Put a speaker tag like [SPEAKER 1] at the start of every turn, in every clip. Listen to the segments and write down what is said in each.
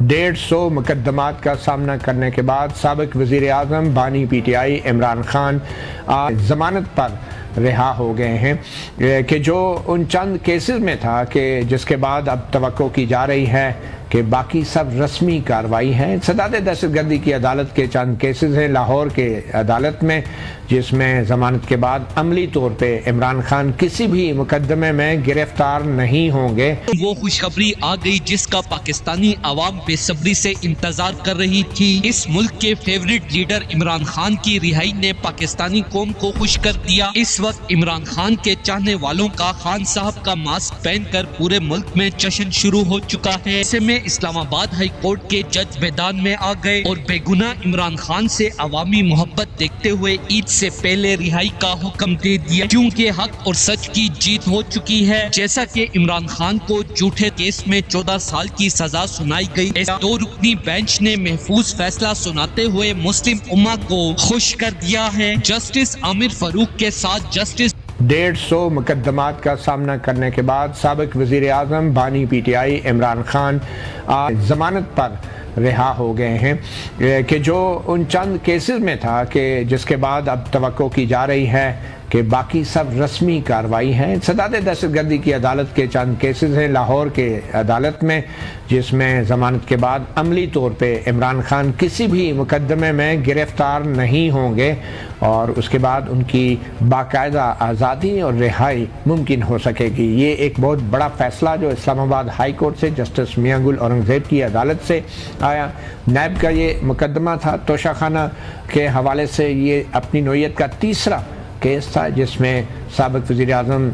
[SPEAKER 1] 150 मुकदमात का सामना करने के बाद साबिक वज़ीर आज़म बानी PTI इमरान खान आज ज़मानत पर रिहा हो गए हैं कि जो उन चंद केसेस में था कि जिसके बाद अब तवक्को की जा रही है कि बाकी सब रस्मी कार्रवाई है। सदाद दहशतगर्दी की अदालत के चंद केसेस हैं लाहौर के अदालत में, जिसमें ज़मानत के बाद अमली तौर पे इमरान खान किसी भी मुकदमे में गिरफ्तार नहीं होंगे।
[SPEAKER 2] वो खुशखबरी आ गई जिसका पाकिस्तानी आवाम बेसब्री से इंतजार कर रही थी। इस मुल्क के फेवरेट लीडर इमरान खान की रिहाई ने पाकिस्तानी कौम को खुश कर दिया। इस वक्त इमरान खान के चाहने वालों का खान साहब का मास्क पहनकर पूरे मुल्क में जश्न शुरू हो चुका है। ऐसे में इस्लामाबाद हाई कोर्ट के जज मैदान में आ गए और बेगुनाह इमरान खान से अवामी मोहब्बत देखते हुए ईद से पहले रिहाई का हुक्म दे दिया, क्योंकि हक और सच की जीत हो चुकी है। जैसा कि इमरान खान को झूठे केस में 14 साल की सजा सुनाई गई, ऐसा 2 रुकनी बेंच ने महफूज फैसला सुनाते हुए मुस्लिम उम्मा को खुश कर दिया है। जस्टिस आमिर फारूक के साथ जस्टिस
[SPEAKER 1] 150 मुकदमात का सामना करने के बाद साबिक वज़ीर आज़म बानी PTI इमरान खान आज ज़मानत पर रिहा हो गए हैं कि जो उन चंद केसेस में था कि जिसके बाद अब तवक्को की जा रही है कि बाकी सब रस्मी कार्रवाई है। सदाद दहशतगर्दी की अदालत के चंद केसेस हैं लाहौर के अदालत में, जिसमें ज़मानत के बाद अमली तौर पे इमरान खान किसी भी मुकदमे में गिरफ्तार नहीं होंगे और उसके बाद उनकी बाकायदा आज़ादी और रिहाई मुमकिन हो सकेगी। ये एक बहुत बड़ा फ़ैसला जो इस्लामाबाद हाई कोर्ट से जस्टिस मियां गुल औरंगज़ेब की अदालत से आया। नैब का ये मुकदमा था, तोशाखाना के हवाले से ये अपनी नौयत का तीसरा केस था जिसमें साबिक वज़ीर आज़म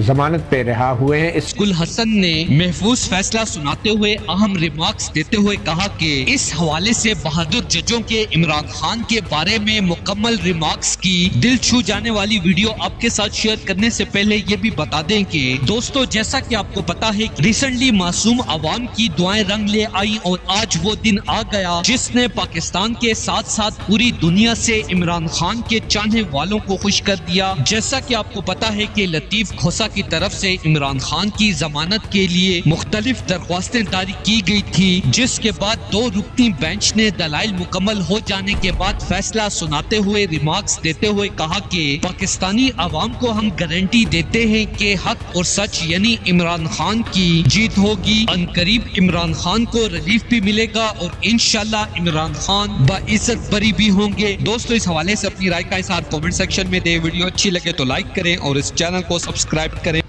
[SPEAKER 1] ज़मानत पे रिहा हुए हैं।
[SPEAKER 2] इस गुल हसन ने महफूज फैसला सुनाते हुए अहम रिमार्क्स देते हुए कहा कि इस हवाले से बहादुर जजों के इमरान खान के बारे में मुकम्मल रिमार्क्स की दिल छू जाने वाली वीडियो आपके साथ शेयर करने से पहले ये भी बता दें कि दोस्तों, जैसा कि आपको पता है रिसेंटली मासूम आवाम की दुआएं रंग ले आई और आज वो दिन आ गया जिसने पाकिस्तान के साथ साथ पूरी दुनिया से इमरान खान के चाहने वालों को खुश कर दिया। जैसा कि आपको पता है कि लतीफ खोसा की तरफ से इमरान खान की जमानत के लिए मुख्तलिफ दरख्वास्तें जारी की गई थी, जिसके बाद 2 रुकनी बेंच ने दलाइल मुकम्मल हो जाने के बाद फैसला सुनाते हुए रिमार्क्स देते हुए कहा कि पाकिस्तानी आवाम को हम गारंटी देते हैं कि हक और सच यानी इमरान खान की जीत होगी। अनकरीब इमरान खान को रिलीफ भी मिलेगा और इंशाल्लाह इमरान खान बाइज्जत बरी भी होंगे। दोस्तों, इस हवाले से अपनी राय का इज़हार कमेंट सेक्शन में दे। वीडियो अच्छी लगे तो लाइक करें और इस चैनल को सब्सक्राइब करें।